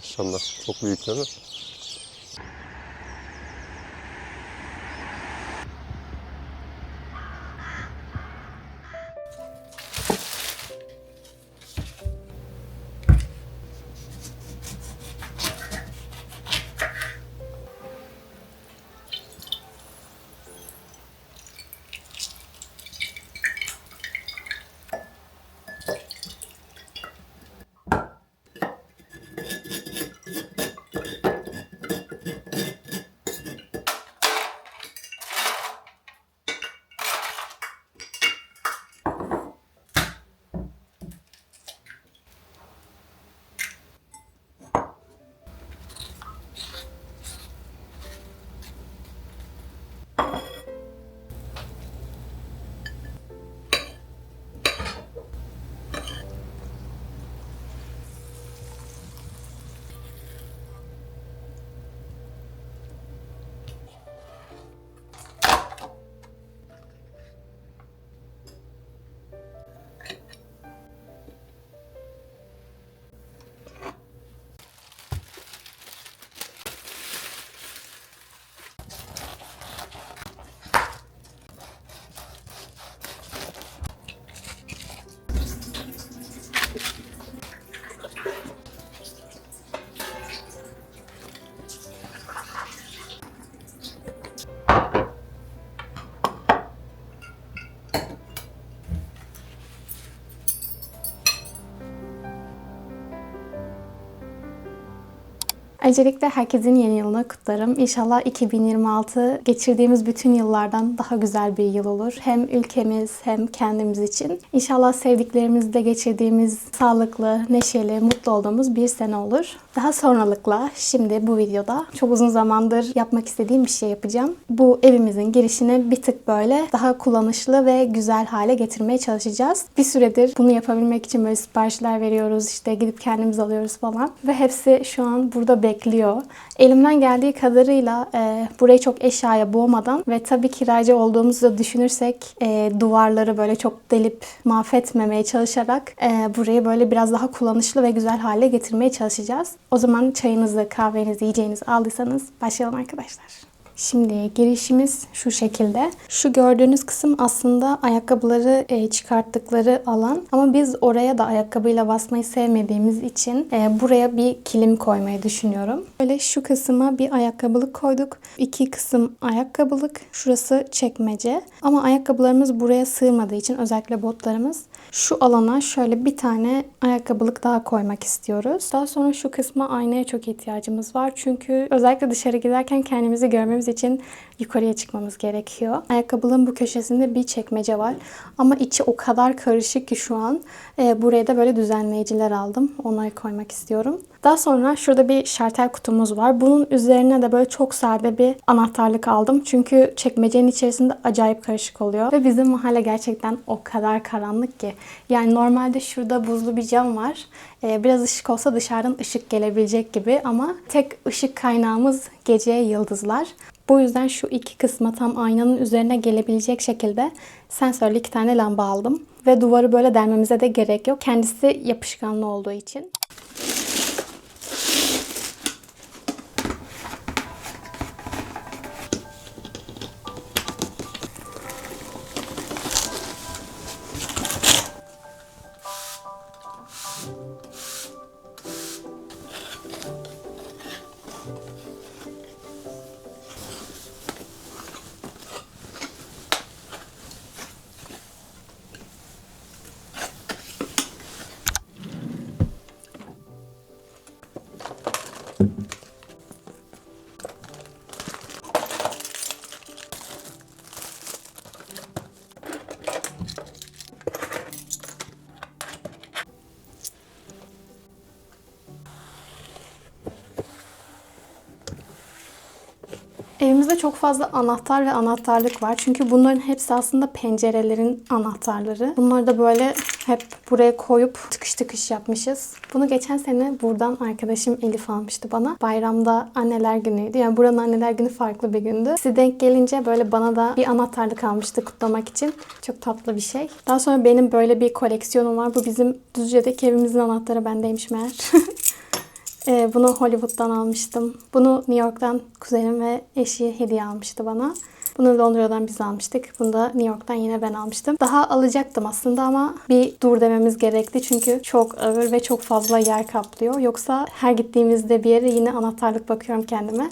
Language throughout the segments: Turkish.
Maşallah. Çok büyük değil mi? Öncelikle herkesin yeni yılını kutlarım. İnşallah 2026 geçirdiğimiz bütün yıllardan daha güzel bir yıl olur. Hem ülkemiz hem kendimiz için. İnşallah sevdiklerimizle geçirdiğimiz sağlıklı, neşeli, mutlu olduğumuz bir sene olur. Daha sonralıkla şimdi bu videoda çok uzun zamandır yapmak istediğim bir şey yapacağım. Bu evimizin girişini bir tık böyle daha kullanışlı ve güzel hale getirmeye çalışacağız. Bir süredir bunu yapabilmek için böyle siparişler veriyoruz, işte gidip kendimiz alıyoruz falan. Ve hepsi şu an burada bekliyor. Elimden geldiği kadarıyla burayı çok eşyaya boğmadan ve tabii kiracı olduğumuzu da düşünürsek duvarları böyle çok delip mahvetmemeye çalışarak burayı böyle biraz daha kullanışlı ve güzel hale getirmeye çalışacağız. O zaman çayınızı, kahvenizi, yiyeceğinizi aldıysanız başlayalım arkadaşlar. Şimdi girişimiz şu şekilde. Şu gördüğünüz kısım aslında ayakkabıları çıkarttıkları alan. Ama biz oraya da ayakkabıyla basmayı sevmediğimiz için buraya bir kilim koymayı düşünüyorum. Böyle şu kısma bir ayakkabılık koyduk. 2 kısım ayakkabılık. Şurası çekmece. Ama ayakkabılarımız buraya sığmadığı için, özellikle botlarımız, şu alana şöyle bir tane ayakkabılık daha koymak istiyoruz. Daha sonra şu kısma aynaya çok ihtiyacımız var. Çünkü özellikle dışarı giderken kendimizi görmemiz için yukarıya çıkmamız gerekiyor. Ayakkabılığın bu köşesinde bir çekmece var. Ama içi o kadar karışık ki şu an. Buraya da böyle düzenleyiciler aldım. Onları koymak istiyorum. Daha sonra şurada bir şartel kutumuz var. Bunun üzerine de böyle çok sade bir anahtarlık aldım. Çünkü çekmecenin içerisinde acayip karışık oluyor. Ve bizim mahalle gerçekten o kadar karanlık ki. Yani normalde şurada buzlu bir cam var. Biraz ışık olsa dışarıdan ışık gelebilecek gibi. Ama tek ışık kaynağımız gece yıldızlar. Bu yüzden şu iki kısma tam aynanın üzerine gelebilecek şekilde sensörlü 2 tane lamba aldım. Ve duvarı böyle delmemize de gerek yok. Kendisi yapışkanlı olduğu için. Evimizde çok fazla anahtar ve anahtarlık var. Çünkü bunların hepsi aslında pencerelerin anahtarları. Bunları da böyle hep buraya koyup tıkış tıkış yapmışız. Bunu geçen sene buradan arkadaşım Elif almıştı bana. Bayramda anneler günüydü. Yani buranın anneler günü farklı bir gündü. Size denk gelince böyle bana da bir anahtarlık almıştı kutlamak için. Çok tatlı bir şey. Daha sonra benim böyle bir koleksiyonum var. Bu bizim Düzce'deki evimizin anahtarı bendeymiş meğer. Bunu Hollywood'dan almıştım. Bunu New York'tan kuzenim ve eşi hediye almıştı bana. Bunu Londra'dan biz almıştık. Bunu da New York'tan yine ben almıştım. Daha alacaktım aslında ama bir dur dememiz gerekti. Çünkü çok ağır ve çok fazla yer kaplıyor. Yoksa her gittiğimizde bir yere yine anahtarlık bakıyorum kendime.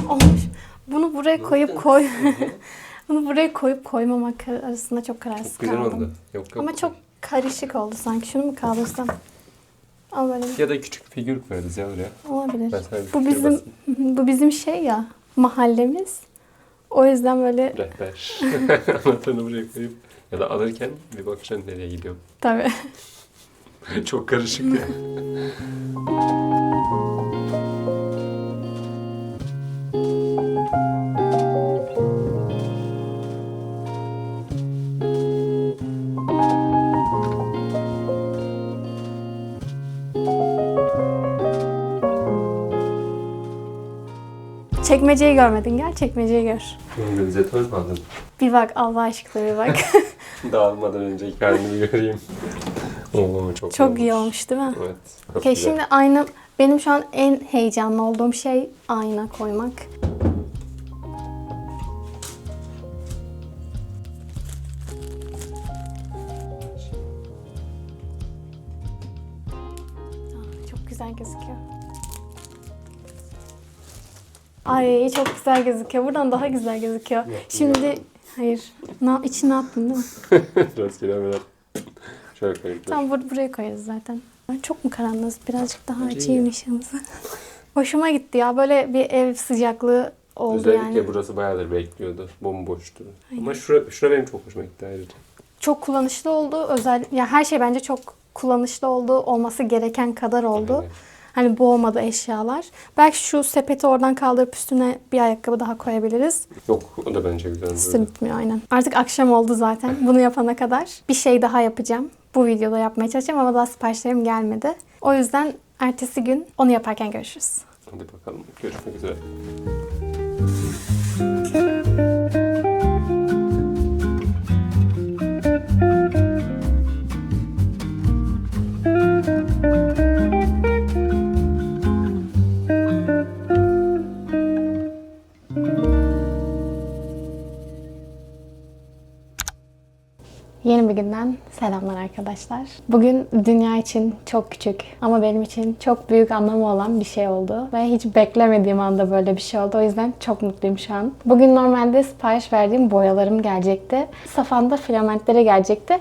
Olmuş. Bunu buraya Bunu buraya koyup koymamak arasında çok kararsız Güzel kaldım. oldu. Yok. Ama çok karışık oldu sanki. Şunu mu kaldırsam? Al böyle. Ya da küçük figür koyarız ya oraya. Olabilir. Ben sana bir Bu fikir bizim basayım. bu bizim şey ya, mahallemiz. O yüzden böyle Rehber. Anahtarını buraya koyup ya da alırken bir bakacaksın nereye gidiyorum. tabii. Çok karışık ya. Çekmeceyi görmedin, gel çekmeceyi gör. Jeton mu aldın? Bir bak Allah aşkına bir bak. Dağılmadan önce kendimi göreyim. Oo, Çok iyi olmuş değil mi? Evet. Çok Okey, güzel. şimdi ayna, benim şu an en heyecanlı olduğum şey ayna koymak. Çok güzel gözüküyor. Ay çok güzel gözüküyor. Buradan daha güzel gözüküyor. Şimdi hayır. İçine ne attın değil mi? Rastgele hemen şöyle koyayım. Tamam buraya koyarız zaten. Çok mu karanlık? Birazcık daha Bence açayım ışığımızı. Hoşuma gitti ya. Böyle bir ev sıcaklığı oldu Özellikle yani. burası bayağıdır bekliyordu. Bomboştu. Ama şura benim çok hoşuma gitti ayrıca. Çok kullanışlı oldu. Ya her şey bence çok kullanışlı oldu. Olması gereken kadar oldu. Aynen. Hani boğmadı eşyalar. Belki şu sepeti oradan kaldırıp üstüne bir ayakkabı daha koyabiliriz. Yok, o da bence güzel. Üstü bitmiyor aynen. Artık akşam oldu zaten. Bunu yapana kadar. Bir şey daha yapacağım. Bu videoda yapmaya çalışacağım ama daha siparişlerim gelmedi. O yüzden ertesi gün onu yaparken görüşürüz. Hadi bakalım. Görüşmek üzere. Yeni bir günden selamlar arkadaşlar. Bugün dünya için çok küçük ama benim için çok büyük anlamı olan bir şey oldu. Ve hiç beklemediğim anda böyle bir şey oldu. O yüzden çok mutluyum şu an. Bugün normalde sipariş verdiğim boyalarım gelecekti. Safanda filamentleri gelecekti.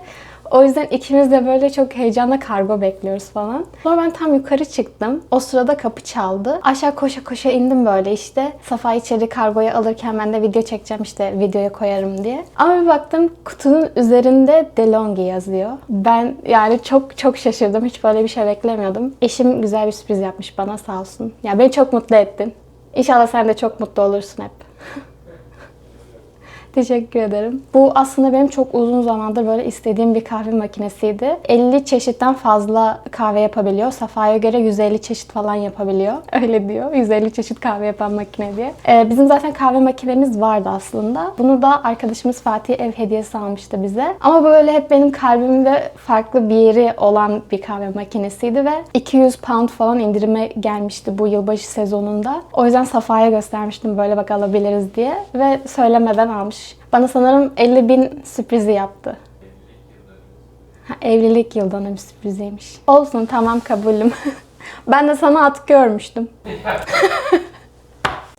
O yüzden ikimiz de böyle çok heyecanla kargo bekliyoruz falan. Sonra ben tam yukarı çıktım. O sırada kapı çaldı. Aşağı koşa koşa indim böyle işte. Safa içeri kargoyu alırken ben de video çekeceğim işte videoya koyarım diye. Ama bir baktım kutunun üzerinde DeLonghi yazıyor. Ben yani çok çok şaşırdım. Hiç böyle bir şey beklemiyordum. Eşim güzel bir sürpriz yapmış bana sağ olsun. Ya beni çok mutlu ettin. İnşallah sen de çok mutlu olursun hep. Teşekkür ederim. Bu aslında benim çok uzun zamandır böyle istediğim bir kahve makinesiydi. 50 çeşitten fazla kahve yapabiliyor. Safa'ya göre 150 çeşit falan yapabiliyor. Öyle diyor. 150 çeşit kahve yapan makine diye. Bizim zaten kahve makinemiz vardı aslında. Bunu da arkadaşımız Fatih ev hediyesi almıştı bize. Ama böyle hep benim kalbimde farklı bir yeri olan bir kahve makinesiydi ve 200 pound falan indirime gelmişti bu yılbaşı sezonunda. O yüzden Safa'ya göstermiştim böyle bak alabiliriz diye ve söylemeden almış. Bana sanırım 50.000 sürprizi yaptı. Evlilik yıldönümü sürpriziymiş. Olsun tamam kabulüm. Ben de sana atkı örmüştüm.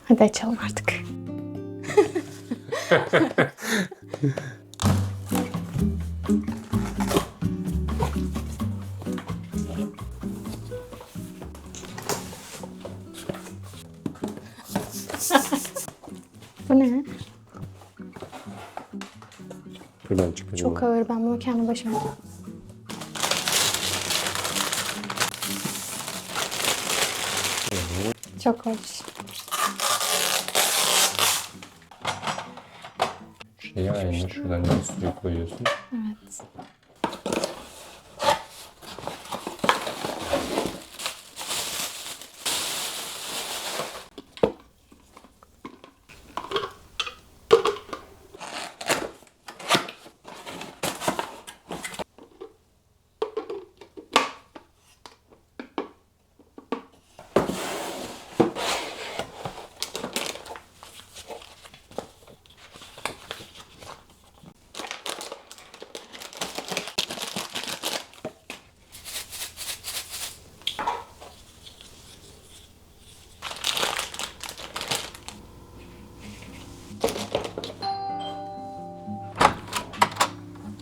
Hadi açalım artık. Bu ne? Buradan çıkacağım. Çok ağır. Ben bunu kendi başıma... Çok hoş. Şeyi aynı. Şuradan suyu koyuyorsun. Evet.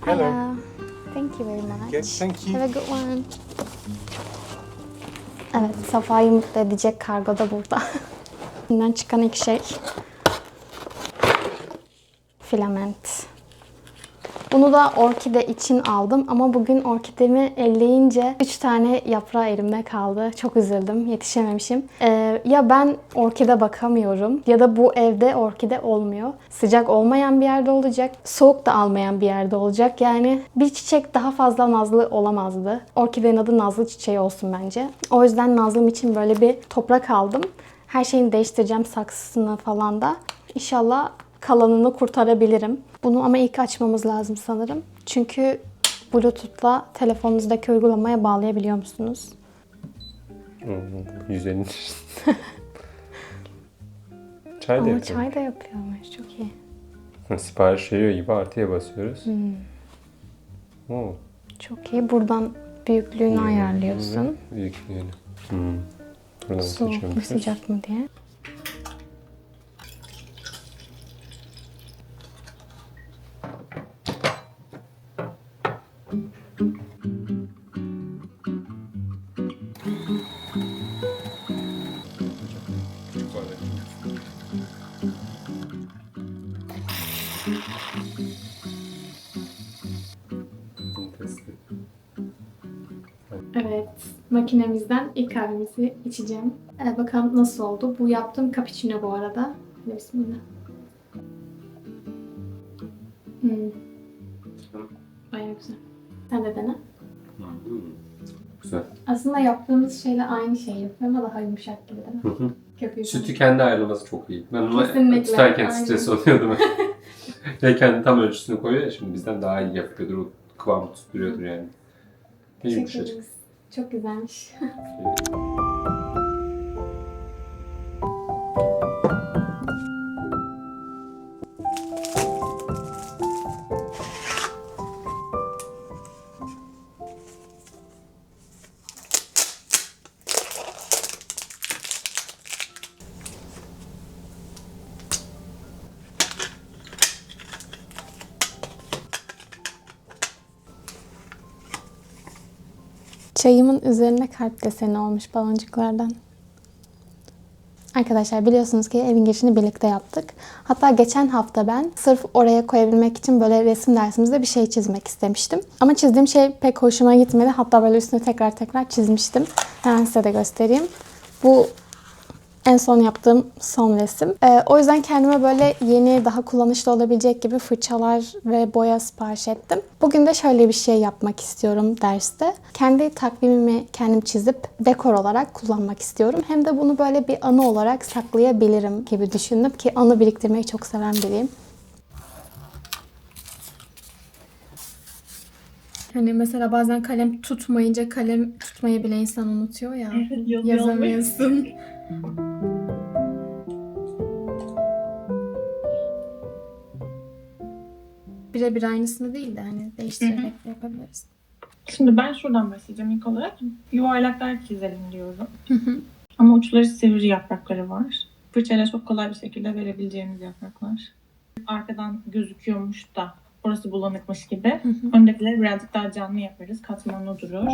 Hello. Thank you very much. Yes, thank you. Have a good one. Evet, Safa'yı mutlu edecek kargo da burada. Bundan çıkan ilk şey filament. Bunu da orkide için aldım ama bugün orkidemi elleyince 3 tane yaprağı elimde kaldı. Çok üzüldüm, yetişememişim. Ya ben orkide bakamıyorum ya da bu evde orkide olmuyor. Sıcak olmayan bir yerde olacak, soğuk da almayan bir yerde olacak. Yani bir çiçek daha fazla nazlı olamazdı. Orkidenin adı nazlı çiçeği olsun bence. O yüzden nazlım için böyle bir toprak aldım. Her şeyini değiştireceğim, saksısını falan da. İnşallah kalanını kurtarabilirim. Bunu ama ilk açmamız lazım sanırım. Çünkü Bluetooth'la telefonunuzdaki uygulamaya bağlayabiliyor musunuz? 150. Çay da Ama yapıyorum. çay da yapıyormuş. Çok iyi. Sipariş veriyor gibi artıya basıyoruz. Oo. Çok iyi. Buradan büyüklüğünü ayarlıyorsun. Büyüklüğünü. Buradan Soğuk mu seçiyormuşuz. sıcak mı diye. Evet, makinemizden ilk kahvemizi içeceğim. Bakalım nasıl oldu. Bu yaptığım cappuccino bu arada. Hadi bismillah. Bayağı güzel. Sen de dene. Güzel. Aslında yaptığımız şeyle aynı şey yapıyor ama daha yumuşak gibi değil mi? Köpüğü. Sütü kendi ayarlaması çok iyi. Ben onu Kesinlikle, tutarken aynen. stres oluyordum. Ve kendi tam ölçüsünü koyuyor ya, şimdi bizden daha iyi yapıyordur. O kıvamı tutturuyordur yani. Ne Teşekkür yumuşacık. ederiz. Çok güzelmiş. Çayımın üzerine kalp deseni olmuş baloncuklardan. Arkadaşlar biliyorsunuz ki evin girişini birlikte yaptık. Hatta geçen hafta ben sırf oraya koyabilmek için böyle resim dersimizde bir şey çizmek istemiştim. Ama çizdiğim şey pek hoşuma gitmedi. Hatta böyle üstüne tekrar çizmiştim. Hemen size de göstereyim. Bu en son yaptığım son resim. O yüzden kendime böyle yeni, daha kullanışlı olabilecek gibi fırçalar ve boya sipariş ettim. Bugün de şöyle bir şey yapmak istiyorum derste. Kendi takvimimi kendim çizip dekor olarak kullanmak istiyorum. Hem de bunu böyle bir anı olarak saklayabilirim gibi düşündüm ki anı biriktirmeyi çok seven biriyim. Hani mesela bazen kalem tutmayınca kalem tutmayı bile insan unutuyor ya. Yazamıyorsun. Birebir aynısını değil de hani değiştirerek de yapabiliriz. Şimdi ben şuradan başlayacağım ilk olarak. Yuvarlaklar çizelim diyorum. Ama uçları sivri yaprakları var. Fırçayla çok kolay bir şekilde verebileceğimiz yapraklar. Arkadan gözüküyormuş da orası bulanıkmış gibi. Öndekileri birazcık daha canlı yaparız. Katmanlı durur.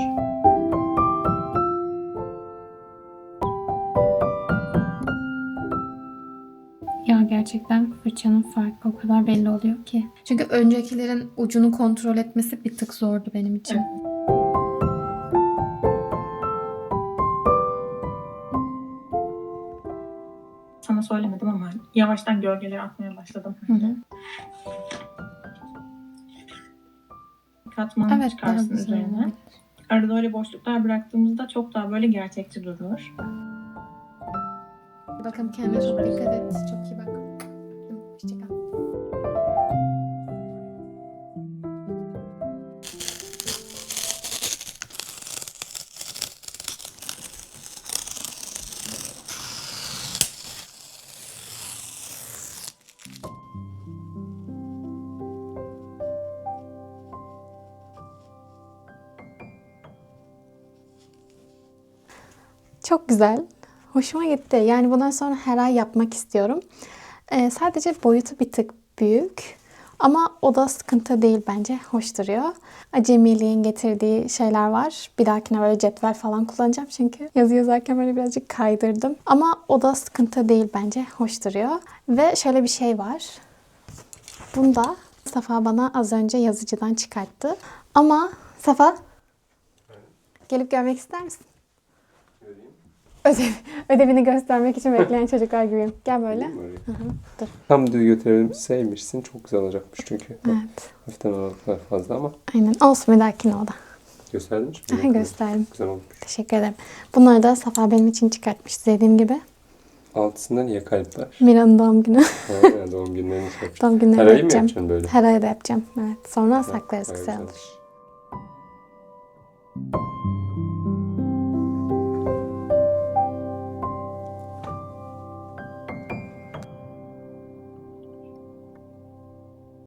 Ya gerçekten fırçanın farkı o kadar belli oluyor ki. Çünkü öncekilerin ucunu kontrol etmesi bir tık zordu benim için. Sana söylemedim ama yavaştan gölgeleri atmaya başladım. Katmanı Evet, daha çıkarsın güzel üzerine. olabilir. Arada öyle boşluklar bıraktığımızda çok daha böyle gerçekçi durur. Bakın kendine çok dikkat et. Çok iyi bak. Hoşçakal. Çok güzel. Hoşuma gitti. Yani bundan sonra her ay yapmak istiyorum. Sadece boyutu bir tık büyük. Ama o da sıkıntı değil bence. Hoş duruyor. Acemiliğin getirdiği şeyler var. Bir dahakine böyle cetvel falan kullanacağım çünkü yazı yazarken böyle birazcık kaydırdım. Ama o da sıkıntı değil bence. Hoş duruyor. Ve şöyle bir şey var. Bunda Safa bana az önce yazıcıdan çıkarttı. Ama Safa gelip görmek ister misin? Ödevini göstermek için bekleyen çocuklar gibiyim. Gel böyle. Dur. Tam düz götürelim. Sevmişsin. Çok güzel olacakmış çünkü. Evet. Hafiften aralıklar fazla ama. Aynen. Olsun, bir dahakine o da. Gösterdin mi? Aha, gösterdim. Güzel olmuş. Teşekkür ederim. Bunları da Safa benim için çıkartmış dediğim gibi. Altısında niye kalp var? Mira'nın doğum günü. Ha, doğum günlerini şey. Doğum günleri Her ay mı yapacağım. yapacaksın böyle? Her ay da yapacağım. Evet. Sonra saklarız, Bayağı güzel güzelmiş. olur.